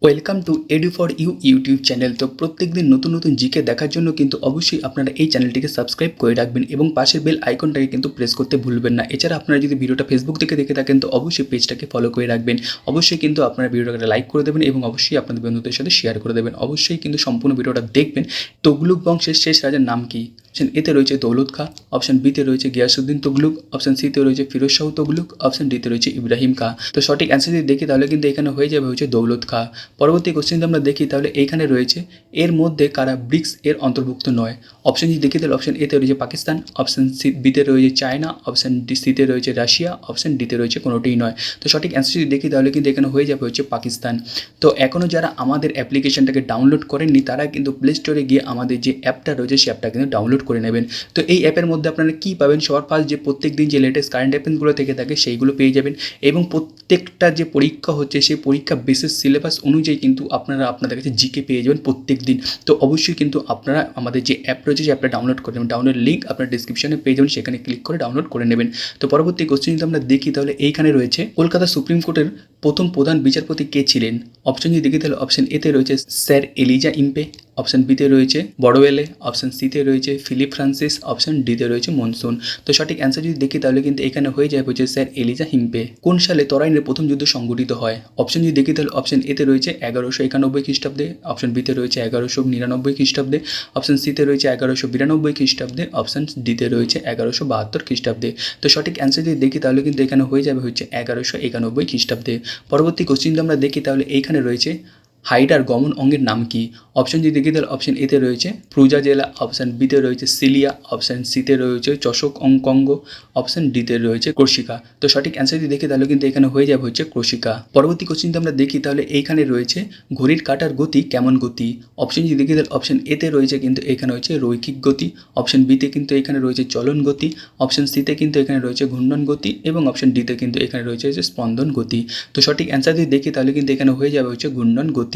Welcome to Edu for you YouTube channel. তো প্রত্যেক দিন নতুন নতুন জিকে দেখার জন্য কিন্তু অবশ্যই আপনারা এই চ্যানেলটিকে সাবস্ক্রাইব করে রাখবেন এবং পাশের বেল আইকনটাকে কিন্তু প্রেস করতে ভুলবেন না। এছাড়া আপনারা যদি ভিডিওটা ফেসবুক থেকে দেখে থাকেন তো অবশ্যই পেজটাকে ফলো করে রাখবেন। অবশ্যই কিন্তু আপনারা ভিডিওটাকে লাইক করে দেবেন এবং অবশ্যই আপনাদের বন্ধুদের সাথে শেয়ার করে দেবেন। অবশ্যই কিন্তু সম্পূর্ণ ভিডিওটা দেখবেন। তুগলুক বংশের শেষ রাজার নাম কি? অপশন এতে রয়েছে দৌলত খাঁ, অপশন বিতে রয়েছে গিয়াসউদ্দিন তুগলুক, অপশন সিতে রয়েছে ফিরোজ শাহ তুগলুক, অপশন ডিতে রয়েছে ইব্রাহিম খাঁ। তো সঠিক অ্যান্সার যদি দেখি তাহলে কিন্তু এখানে হয়ে যাবে হচ্ছে দৌলত খাঁ। পরবর্তী কোশ্চেন আমরা দেখি তাহলে এইখানে রয়েছে এর মধ্যে কারা ব্রিক্স এর অন্তর্ভুক্ত নয়। অপশন যদি দেখি তাহলে অপশন এতে রয়েছে পাকিস্তান, অপশন বিতে রয়েছে চায়না, অপশন সিতে রয়েছে রাশিয়া, অপশন ডিতে রয়েছে কোনোটিই নয়। তো সঠিক অ্যান্সার যদি দেখি তাহলে কিন্তু এখানে হয়ে যাবে হচ্ছে পাকিস্তান। তো এখনও যারা আমাদের অ্যাপ্লিকেশনটাকে ডাউনলোড করেননি তারা কিন্তু প্লে স্টোরে গিয়ে আমাদের যে অ্যাপটা রয়েছে সেই অ্যাপটা কিন্তু ডাউনলোড করে নেবেন। তো এই অ্যাপের মধ্যে আপনারা কী পাবেন? সবার ফার্স্ট যে প্রত্যেক দিন যে লেটেস্ট কারেন্ট অ্যাফেয়ার্সগুলো থেকে থাকে সেইগুলো পেয়ে যাবেন এবং প্রত্যেকটা যে পরীক্ষা হচ্ছে সেই পরীক্ষা বেসিস সিলেবাস অনুযায়ী কিন্তু আপনারা আপনাদের কাছে জিকে পেয়ে যাবেন প্রত্যেক দিন। তো অবশ্যই কিন্তু আপনারা আমাদের যে অ্যাপ রয়েছে সেই অ্যাপটা ডাউনলোড করে নেবেন। ডাউনলোড লিঙ্ক আপনার ডিসক্রিপশনে পেয়ে যাবেন, সেখানে ক্লিক করে ডাউনলোড করে নেবেন। তো পরবর্তী কোশ্চেন যদি আমরা দেখি তাহলে এইখানে রয়েছে কলকাতা সুপ্রিম কোর্টের প্রথম প্রধান বিচারপতি কে ছিলেন? অপশন যদি দেখি তাহলে অপশন এতে রয়েছে স্যার এলিজা ইম্পে, অপশন বিতে রয়েছে বড়োয়েলে, অপশন সিতে রয়েছে ফিলিপ ফ্রান্সিস, অপশন ডিতে রয়েছে মনসুন। তো সঠিক অ্যান্সার যদি দেখি তাহলে কিন্তু এখানে হয়ে যাবে হচ্ছে স্যার এলিজা হিম্পে। কোন সালে তরাইনের প্রথম যুদ্ধ সংঘটিত হয়? অপশন যদি দেখি তাহলে অপশন এতে রয়েছে 1191 খ্রিস্টাব্দে, অপশন বিতে রয়েছে 1199 খ্রিস্টাব্দে, অপশন সিতে রয়েছে 1192 খ্রিস্টাব্দে, অপশন ডিতে রয়েছে 1172 খ্রিস্টাব্দে। তো সঠিক অ্যান্সার যদি দেখি তাহলে কিন্তু এখানে হয়ে যাবে হচ্ছে 1191 খ্রিস্টাব্দে। পরবর্তী কোশ্চেন যদি আমরা দেখি তাহলে এইখানে রয়েছে হাইডার গমন অঙ্গের নাম কি? অপশন যদি দেখি তাহলে অপশন এতে রয়েছে ফ্রুজা জেলা, অপশন বিতে রয়েছে সিলিয়া, অপশন সিতে রয়েছে চশক অঙ্কঙ্গ, অপশন ডিতে রয়েছে কোর্সিকা। তো সঠিক অ্যান্সার যদি দেখি তাহলে কিন্তু এখানে হয়ে যাবে হচ্ছে কোর্সিকা। পরবর্তী কোশ্চেন আমরা দেখি তাহলে এইখানে রয়েছে ঘড়ির কাঁটার গতি কেমন গতি? অপশন যদি দেখি তাহলে অপশন এতে রয়েছে কিন্তু এখানে হচ্ছে রৈখিক গতি, অপশন বিতে কিন্তু এখানে রয়েছে চলন গতি, অপশন সিতে কিন্তু এখানে রয়েছে ঘূর্ণন গতি এবং অপশন ডিতে কিন্তু এখানে রয়েছে স্পন্দন গতি। তো সঠিক অ্যান্সার যদি দেখি তাহলে কিন্তু এখানে হয়ে যাবে হচ্ছে ঘূর্ণন গতি।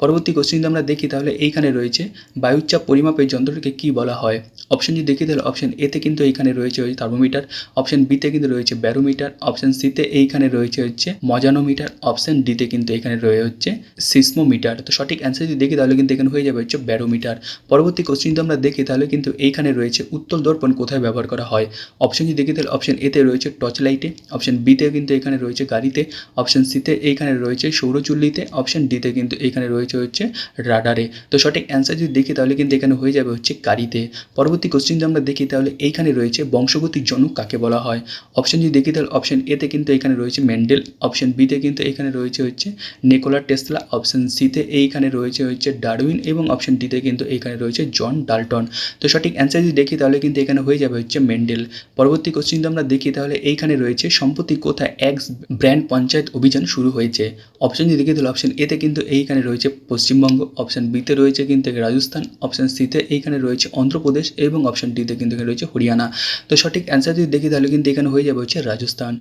পরবর্তী কোশ্চেন যদি আমরা দেখি তাহলে এইখানে রয়েছে বায়ুচাপ পরিমাপের যন্ত্রটিকে কি বলা হয়? অপশন যদি দেখি তাহলে অপশন এতে কিন্তু এইখানে রয়েছে থার্মোমিটার, অপশন বিতে কিন্তু রয়েছে ব্যারোমিটার, অপশন সিতে এইখানে রয়েছে হচ্ছে মজানোমিটার, অপশন ডিতে কিন্তু এখানে রয়েছে হচ্ছে সিসমোমিটার। তো সঠিক অ্যান্সার যদি দেখি তাহলে কিন্তু এখানে হয়ে যাবে হচ্ছে ব্যারোমিটার। পরবর্তী কোশ্চেন যদি আমরা দেখি তাহলে কিন্তু এইখানে রয়েছে উত্তল দর্পণ কোথায় ব্যবহার করা হয়? অপশন যদি দেখি তাহলে অপশন এতে রয়েছে টর্চ লাইটে, অপশন বিতে কিন্তু এখানে রয়েছে গাড়িতে, অপশন সিতে এইখানে রয়েছে সৌরচুল্লিতে, অপশন ডিতে কিন্তু এখানে রয়েছে হচ্ছে রাডারে। তো সঠিক অ্যান্সার যদি দেখি তাহলে কিন্তু এখানে হয়ে যাবে হচ্ছে গাড়িতে। পরবর্তী কোশ্চেন যদি আমরা দেখি তাহলে এইখানে রয়েছে বংশগতির জনক কাকে বলা হয়? অপশন যদি দেখি তাহলে অপশন এতে কিন্তু এখানে রয়েছে মেন্ডেল, অপশন বিতে কিন্তু এখানে রয়েছে হচ্ছে নিকোলা টেসলা, অপশন সিতে এইখানে রয়েছে হচ্ছে ডারউইন এবং অপশন ডিতে কিন্তু এখানে রয়েছে জন ডাল্টন। তো সঠিক অ্যান্সার যদি দেখি তাহলে কিন্তু এখানে হয়ে যাবে হচ্ছে মেন্ডেল। পরবর্তী কোশ্চেন যদি আমরা দেখি তাহলে এইখানে রয়েছে সম্প্রতি কোথায় এক্স ব্র্যান্ড পঞ্চায়েত অভিযান শুরু হয়েছে? অপশন যদি দেখি তাহলে অপশন এতে কিন্তু এইখানে রয়েছে পশ্চিমবঙ্গ, অপশন বিতে রয়েছে কিন্তু রাজস্থান, অপশন সিতে এইখানে রয়েছে অন্ধ্রপ্রদেশ এবং অপশন ডিতে কিন্তু এখানে রয়েছে হরিয়ানা। তো সঠিক অ্যান্সার যদি দেখি তাহলে কিন্তু এখানে হয়ে যাবে হচ্ছে রাজস্থান।